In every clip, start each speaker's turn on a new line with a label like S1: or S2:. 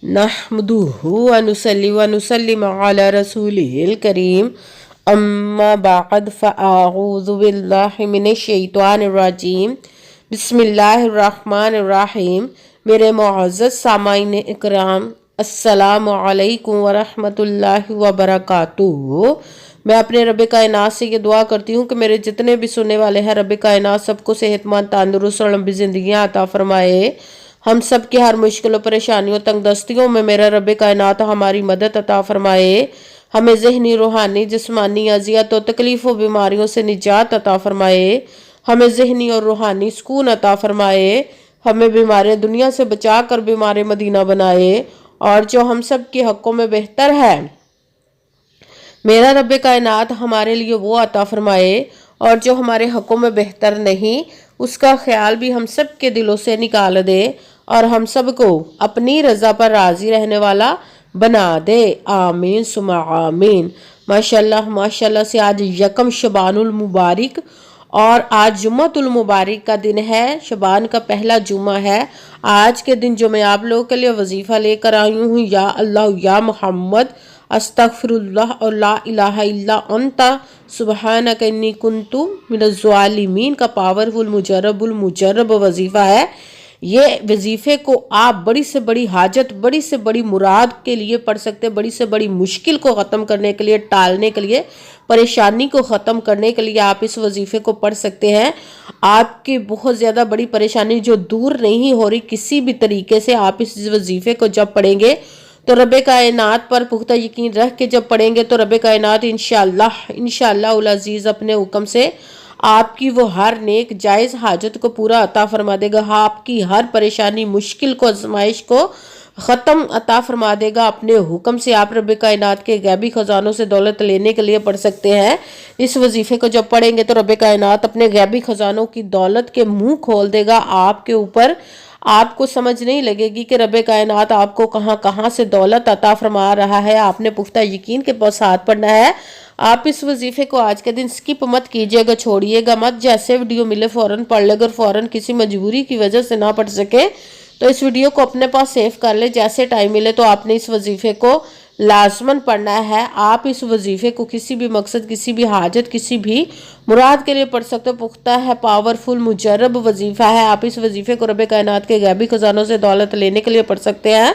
S1: नहमदुहु व नुसल्ली व नुसल्लिम अला रसूलिहिल करीम अम्मा बाद फ़अऊज़ु बिल्लाहि मिनश शैतानिर रजीम बिस्मिल्लाहिर रहमानिर रहीम। मेरे मुअज़्ज़ज़ सामाईन इकराम, अस्सलामु अलैकुम व रहमतुल्लाहि व बरकातुहू। मैं अपने रब कायनात से ये दुआ करती हूँ कि मेरे जितने भी सुनने वाले हैं, रब कायनात सबको सेहतमंद, तंदुरुस्त और लंबी ज़िंदगियाँ अता फरमाए। हम सब की हर मुश्किलों, परेशानियों, तंगदस्तियों में मेरा रब कायनात हमारी मदद अता फरमाए। हमें ज़हनी, रूहानी, जिस्मानी अज़ियत और तकलीफ़ व बीमारियों से निजात अता फरमाए। हमें ज़हनी और रूहानी सुकून अता फरमाए। हमें बीमारी दुनिया से बचा कर बीमारी मदीना बनाए, और जो हम सब के हक़ों में बेहतर है मेरा रब कायनात हमारे लिए वो अता फरमाए, और जो हमारे हक़ों में बेहतर नहीं उसका ख्याल भी हम सब के दिलों से निकाल दे, और हम सब को अपनी रज़ा पर राज़ी रहने वाला बना दे। आमीन सुमा आमीन। माशाल्लाह माशाल्लाह से आज यकम शबानुल मुबारक और आज जुम्मतुल मुबारक का दिन है। शबान का पहला जुम्मा है। आज के दिन जो मैं आप लोगों के लिए वजीफ़ा लेकर आई हूँ, या अल्लाह या मोहम्मद अस्तगफिरुल्लाह और ला इलाहा इल्ला अंता सुबहानक इन्नी कुन्तु मिनज़ ज़ालिमीन का पावरफुल मुजर्रब वजीफ़ा है। ये वजीफ़े को आप बड़ी से बड़ी हाजत, बड़ी से बड़ी मुराद के लिए पढ़ सकते हैं। बड़ी से बड़ी मुश्किल को ख़त्म करने के लिए, टालने के लिए, परेशानी को ख़त्म करने के लिए आप इस वजीफ़े को पढ़ सकते हैं। आपकी बहुत ज़्यादा बड़ी परेशानी जो दूर नहीं हो रही किसी भी तरीके से, आप इस वजीफ़े को जब पढ़ेंगे तो रब कायनात पर पुख्ता यकीन रख के जब पढ़ेंगे तो रब कायनात इंशाअल्लाह उल अज़ीज़ अपने हुक्म से आपकी वो हर नेक जायज़ हाजत को पूरा अता फरमा देगा। आपकी हर परेशानी, मुश्किल को, आजमाइश को ख़त्म अता फरमा देगा अपने हुक्म से। आप रब कायनात के गैबी ख़जानों से दौलत लेने के लिए पढ़ सकते हैं। इस वजीफ़े को जब पढ़ेंगे तो रब कायनात अपने गैबी ख़जानों की दौलत के मुँह खोल देगा आपके ऊपर। आपको समझ नहीं लगेगी कि रब कायनात आपको कहाँ कहाँ से दौलत अता फरमा रहा है। आपने पुख्ता यकीन के साथ पढ़ना है। आप इस वजीफ़े को आज के दिन स्किप मत कीजिएगा, छोड़िएगा मत। जैसे वीडियो मिले फ़ौरन पढ़ ले। अगर फ़ौरन किसी मजबूरी की वजह से ना पढ़ सके तो इस वीडियो को अपने पास सेव कर ले। जैसे टाइम मिले तो आपने इस वजीफ़े को लाजमन पढ़ना है। आप इस वजीफ़े को किसी भी मकसद, किसी भी हाजत, किसी भी मुराद के लिए पढ़ सकते हो। पुख्ता है, पावरफुल, मुजर्रब वजीफ़ा है। आप इस वजीफ़े को रब कायनात के गैबी खजानों से दौलत लेने के लिए पढ़ सकते हैं।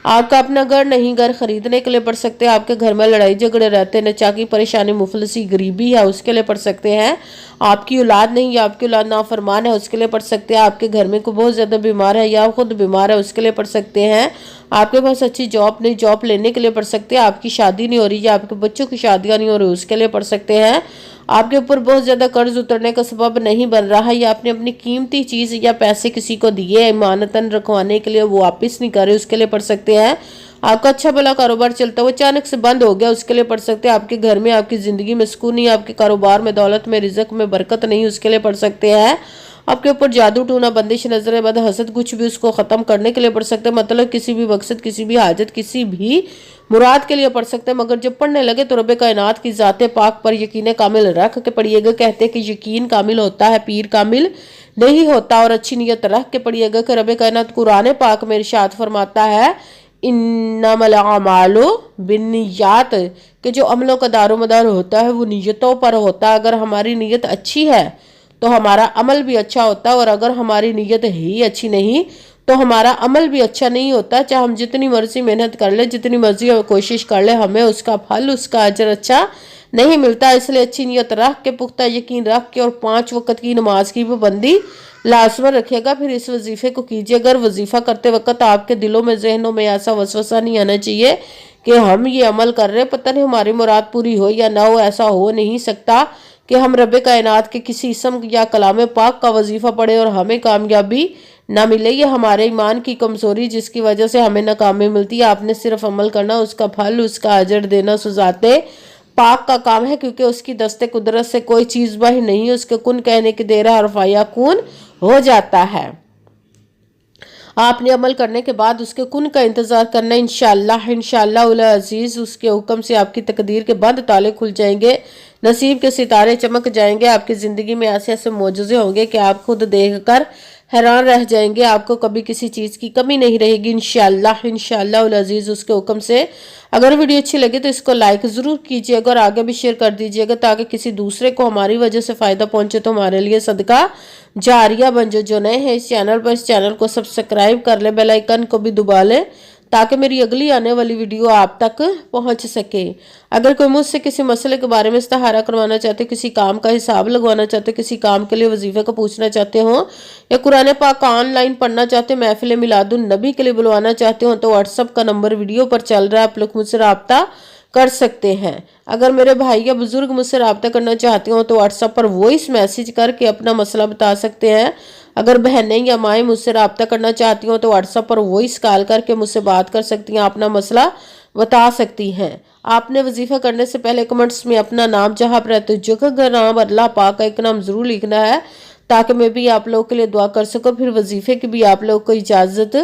S1: आपका अपना घर नहीं, घर खरीदने के लिए पढ़ सकते हैं। आपके घर में लड़ाई झगड़े रहते हैं, नचाकी, परेशानी, मुफलसी, गरीबी है, उसके लिए पढ़ सकते हैं। आपकी औलाद नहीं या आपकी औलाद नाफरमान है, उसके लिए पढ़ सकते हैं। आपके घर में कोई बहुत ज़्यादा बीमार है या खुद बीमार है, उसके लिए पढ़ सकते हैं। आपके पास अच्छी जॉब नहीं, जॉब लेने के लिए पढ़ सकते हैं। आपकी शादी नहीं हो रही या आपके बच्चों की शादियाँ नहीं हो रही, उसके लिए पढ़ सकते हैं। आपके ऊपर बहुत ज़्यादा कर्ज उतरने का सबब नहीं बन रहा है, या आपने अपनी कीमती चीज़ या पैसे किसी को दिए इमानतन रखवाने के लिए, वो वापस नहीं कर रहे, उसके लिए पढ़ सकते हैं। आपका अच्छा भला कारोबार चलता हुआ अचानक से बंद हो गया, उसके लिए पढ़ सकते हैं। आपके घर में, आपकी ज़िंदगी में सुकून नहीं, आपके कारोबार में, दौलत में, रिज़्क में बरकत नहीं, उसके लिए पढ़ सकते हैं। आपके ऊपर जादू टूना, बंदिश, नजर बद, हसद, कुछ भी, उसको ख़त्म करने के लिए पढ़ सकते हैं। मतलब किसी भी मकसद, किसी भी हाजत, किसी भी मुराद के लिए पढ़ सकते हैं। मगर जब पढ़ने लगे तो रब कायनात की ज़ाते पाक पर यकीन कामिल रख के पढ़िएगा। कहते हैं कि यकीन कामिल होता है, पीर कामिल नहीं होता। और अच्छी नीयत रख के पढ़िएगा कि रब कायनात कुरान पाक में इरशाद फरमाता है, इन्नमल अमालु बिन्नियात, कि जो अमलों का दारोमदार होता है वो नीयतों पर होता है। अगर हमारी नीयत अच्छी है तो हमारा अमल भी अच्छा होता है, और अगर हमारी नीयत ही अच्छी नहीं तो हमारा अमल भी अच्छा नहीं होता। चाहे हम जितनी मर्जी मेहनत कर ले, जितनी मर्जी कोशिश कर ले, हमें उसका फल, उसका अजर अच्छा नहीं मिलता। इसलिए अच्छी नीयत रख के, पुख्ता यकीन रख के, और 5 वक्त की नमाज की पाबंदी लाजमन रखिएगा। फिर इस वजीफ़े को कीजिए। अगर वजीफ़ा करते वक्त आपके दिलों में, जहनों में ऐसा वसवसा नहीं आना चाहिए कि हम ये अमल कर रहे हैं, पता नहीं हमारी मुराद पूरी हो या ना हो। ऐसा हो नहीं सकता कि हम रब कायनात के किसी इसम या कलाम पाक का वजीफ़ा पढ़े और हमें कामयाबी ना मिले। ये हमारे ईमान की कमज़ोरी जिसकी वजह से हमें नाकामी मिलती है। आपने सिर्फ अमल करना, उसका फल, उसका अजर देना सुजाते पाक का काम है, क्योंकि उसकी दस्ते कुदरत से कोई चीज़ बाहर नहीं है। उसके कुन कहने की देर हरफाया कुन हो जाता है। आपने अमल करने के बाद उसके कुन का इंतज़ार करना। इंशाअल्लाह उल अज़ीज़ उसके हुक्म से आपकी तकदीर के बंद ताले खुल जाएंगे, नसीब के सितारे चमक जाएंगे। आपकी ज़िंदगी में ऐसे ऐसे मौजज़े होंगे कि आप खुद देखकर हैरान रह जाएंगे, आपको कभी किसी चीज़ की कमी नहीं रहेगी इंशाअल्लाह अजीज़ उसके हुक्म से। अगर वीडियो अच्छी लगे तो इसको लाइक ज़रूर कीजिएगा और आगे भी शेयर कर दीजिएगा ताकि किसी दूसरे को हमारी वजह से फ़ायदा पहुंचे तो हमारे लिए सदका जारिया बन जाए। जो नए हैं इस चैनल पर, इस चैनल को सब्सक्राइब कर ले, बेल आइकन को भी दबा लें ताकि मेरी अगली आने वाली वीडियो आप तक पहुंच सके। अगर कोई मुझसे किसी मसले के बारे में इस्तिहारा करवाना चाहते, किसी काम का हिसाब लगवाना चाहते, किसी काम के लिए वजीफे को पूछना चाहते हो या कुरान पाक ऑनलाइन पढ़ना चाहते, महफिल मिलादुन नबी के लिए बुलवाना चाहते हो तो व्हाट्सअप का नंबर वीडियो पर चल रहा है, आप लोग मुझसे रब्ता कर सकते हैं। अगर मेरे भाई या बुजुर्ग मुझसे रब्ता करना चाहते हो तो व्हाट्सएप पर वॉइस मैसेज करके अपना मसला बता सकते हैं। अगर बहनें या माएँ मुझसे रब्ता करना चाहती हो तो व्हाट्सएप पर वॉइस कॉल करके मुझसे बात कर सकती हैं, अपना मसला बता सकती हैं। आपने वजीफा करने से पहले कमेंट्स में अपना नाम, जहाँ पर रहते हो, जगह का नाम, अल्लाह पाक का एक नाम ज़रूर लिखना है ताकि मैं भी आप लोगों के लिए दुआ कर सकूं। फिर वजीफे की भी आप लोगों को इजाज़त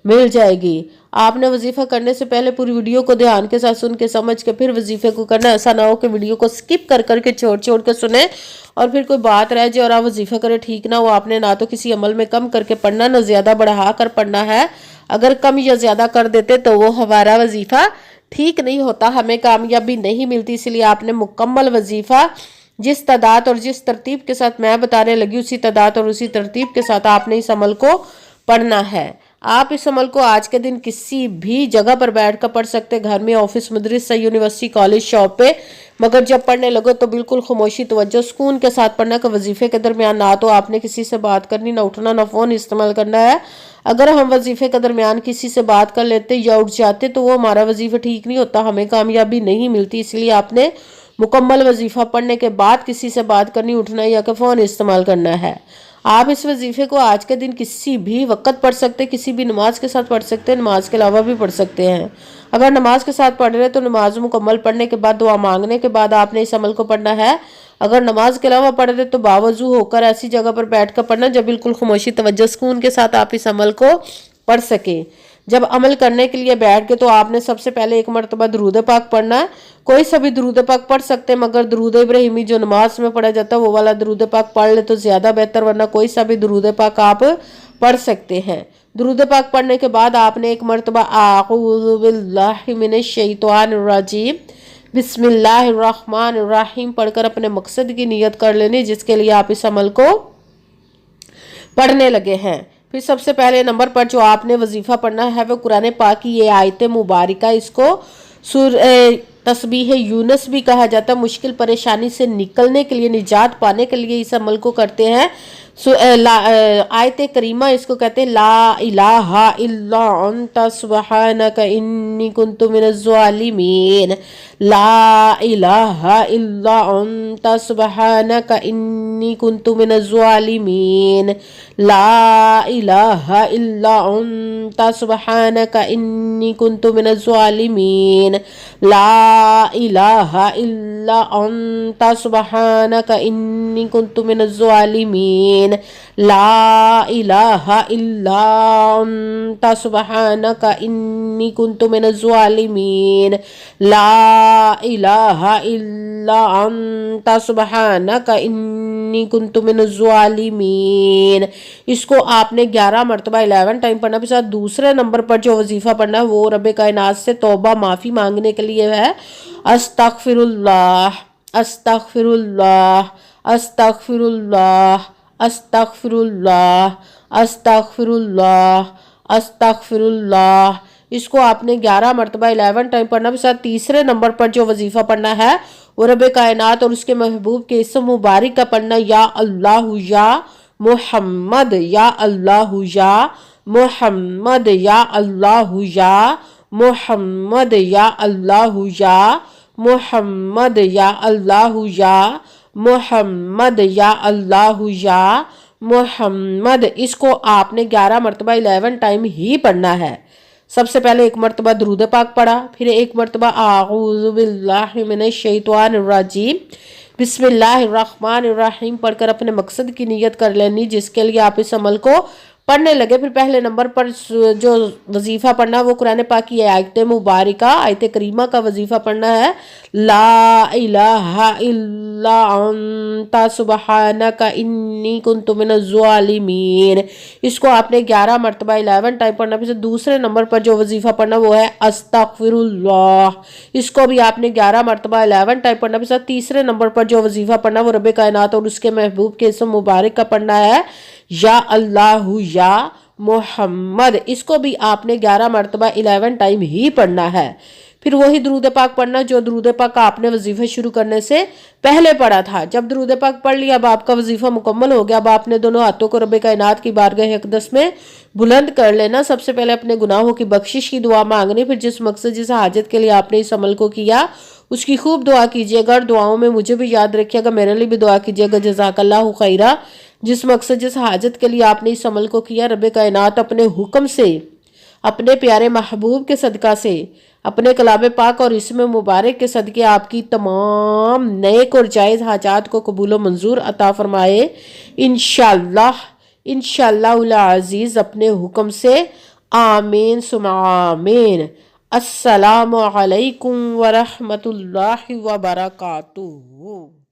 S1: मिल जाएगी। आपने वजीफा करने से पहले पूरी वीडियो को ध्यान के साथ सुन के समझ के फिर वजीफे को करना। ऐसा ना हो कि वीडियो को स्किप कर करके छोड़ के सुने और फिर कोई बात रह जाए और आप वजीफा करें, ठीक ना हो। आपने ना तो किसी अमल में कम करके पढ़ना, ना ज़्यादा बढ़ा कर पढ़ना है। अगर कम या ज़्यादा कर देते तो वो हमारा वजीफा ठीक नहीं होता, हमें कामयाबी नहीं मिलती। इसलिए आपने मुकम्मल वजीफा जिस तादाद और जिस तरतीब के साथ मैं बताने लगी उसी तादाद और उसी तरतीब के साथ आपने इस अमल को पढ़ना है। आप इस अमल को आज के दिन किसी भी जगह पर बैठ कर पढ़ सकते, घर में, ऑफिस, मदरसा, यूनिवर्सिटी, कॉलेज, शॉप पे। मगर जब पढ़ने लगो तो बिल्कुल खामोशी, तवज्जो, सुकून के साथ पढ़ना कि वजीफे के दरमियान ना तो आपने किसी से बात करनी, ना उठना, ना फ़ोन इस्तेमाल करना है। अगर हम वजीफे के दरमियान किसी से बात कर लेते या उठ जाते तो वो हमारा वजीफा ठीक नहीं होता, हमें कामयाबी नहीं मिलती। इसलिए आपने मुकम्मल वजीफा पढ़ने के बाद किसी से बात करनी, उठना या कि फ़ोन इस्तेमाल करना है। आप इस वजीफे को आज के दिन किसी भी वक्त पढ़ सकते हैं, किसी भी नमाज के साथ पढ़ सकते हैं, नमाज के अलावा भी पढ़ सकते हैं। अगर नमाज के साथ पढ़ रहे तो नमाज मुकम्मल पढ़ने के बाद, दुआ मांगने के बाद आपने इस अमल को पढ़ना है। अगर नमाज के अलावा पढ़ रहे तो बावजू होकर ऐसी जगह पर बैठ कर पढ़ना जब बिल्कुल खामोशी, तवज्जो, सुकून के साथ आप इस अमल को पढ़ सके। जब अमल करने के लिए बैठ गए तो आपने सबसे पहले एक मरतबा दरूद पाक पढ़ना है। कोई सा भी दरूद पाक पढ़ सकते हैं, मगर दरूद इब्राहिमी जो नमाज में पढ़ा जाता है वो वाला दरूद पाक पढ़ ले तो ज़्यादा बेहतर, वरना कोई सा भी दरूद पाक आप पढ़ सकते हैं। दरूद पाक पढ़ने के बाद आपने एक मरतबा आऊज़ु बिल्लाहि मिनश शैतानिर रजीम बिस्मिल्लाहिर्रहमानिर्रहीम पढ़कर अपने मकसद की नियत कर लेनी जिसके लिए आप इस अमल को पढ़ने लगे हैं। फिर सबसे पहले नंबर पर जो आपने वजीफा पढ़ना है वो कुरान पाक की ये आयत मुबारिका, इसको तस्बीह यूनस भी कहा जाता है। मुश्किल परेशानी से निकलने के लिए, निजात पाने के लिए इस अमल को करते हैं। आयत करीमा इसको कहते हैं ला इलाहा इल्ला अंता सुब्हानका इन्नी कुन्तु मिनज़ ज़ालिमीन। ला इलाहा इल्ला अंता सुब्हानका इन्नी कुन्तु मिनज़ ज़ालिमीन। ला इलाहा इल्ला अंता सुब्हानका इन्नी कुन्तु मिनज़ ज़ालिमीन। ला इलाहा इल्ला अंता सुब्हानका इन्नी कुन्तु मिनज़ ज़ालिमीन। ला इलाहा इल्ला अंता सुब्हानका इन्नी कुन्तु मिनज़ ज़ालिमीन। ला इलाहा इल्ला अंता सुब्हानका इन्नी कुन्तु मिनज़ ज़ालिमीन। इसको आपने 11 मरतबा 11 टाइम पढ़ना। फिर साथ दूसरे नंबर पर जो वजीफा पढ़ना है वो रब्बे कायनात से तौबा, माफ़ी मांगने के लिए है। अस्तगफिरुल्लाह अस्तगफिरुल्लाह अस्तगफिरुल्लाह अस्तगफिरुल्लाह अस्तगफिरुल्लाह अस्तगफिरुल्लाह। इसको आपने 11 मरतबा 11 टाइम पढ़ना। भी साथ तीसरे नंबर पर जो वजीफा पढ़ना है वो रब्बे कायनात और उसके महबूब के इस्म मुबारक का पढ़ना। या अल्लाह या मुहम्मद, या अल्लाह या मुहम्मद, या अल्लाह या मुहम्मद, या अल्लाह या मुहम्मद, या अल्लाह या मुहम्मद, या अल्लाह या मुहम्मद। इसको आपने 11 मरतबा 11 टाइम ही पढ़ना है। सबसे पहले एक मरतबा दरूद पाक पढ़ा, फिर एक मरतबा आऊज़ु बिल्लाहि मिनश शैतानिर रजीम बिस्मिल्लाहिर्रहमानिर्रहीम पढ़कर अपने मकसद की नियत कर लेनी जिसके लिए आप इस अमल को पढ़ने लगे। फिर पहले नंबर पर जो वजीफ़ा पढ़ना है वो कुरान पाक की आयत मुबारका आयत करीमा का वजीफ़ा पढ़ना है। ला इलाहा इल्ला अंता सुबहानका इन्नी कुन्तु मिनज़ ज़ालिमीन। इसको आपने 11 मरतबा 11 टाइम पढ़ना। फिर दूसरे नंबर पर जो वजीफ़ा पढ़ना वो है अस्तगफिरुल्लाह। इसको भी आपने 11 मरतबा 11 टाइम पढ़ना। फिर तीसरे नंबर पर जो वजीफ़ा पढ़ना वो रब कायनात और उसके महबूब के इसम मुबारक का पढ़ना है या अल्लाहु या मोहम्मद। इसको भी आपने 11 मरतबा 11 टाइम ही पढ़ना है। फिर वही दरूद पाक पढ़ना जो दरूद पाक आपने वजीफा शुरू करने से पहले पढ़ा था। जब दरूद पाक पढ़ लिया, अब आपका वजीफा मुकम्मल हो गया। अब आपने दोनों हाथों को रब कायनात की बारगाह अक़दस में बुलंद कर लेना। सबसे पहले अपने गुनाहों की बख्शिश की दुआ मांगनी। फिर जिस मकसद जिस हाजत के लिए आपने इस अमल को किया उसकी खूब दुआ कीजिएगा और दुआओं में मुझे भी याद रखिएगा, मेरे लिए भी दुआ कीजिएगा। जज़ाकल्लाहु खैरा। जिस मकसद जिस हाजत के लिए आपने इस अमल को किया, रब कायनात अपने हुक्म से, अपने प्यारे महबूब के सदका से, अपने कलाम पाक और इसमें मुबारक के सदके आपकी तमाम नेक और जायज़ हाजात को कबूल व मंजूर अता फरमाए इंशाअल्लाह। इंशाअल्लाह अज़ीज़ अपने हुक्म से। आमीन सुम्मा आमीन। अस्सलामु अलैकुम व रहमतुल्लाहि व बरकातुहू।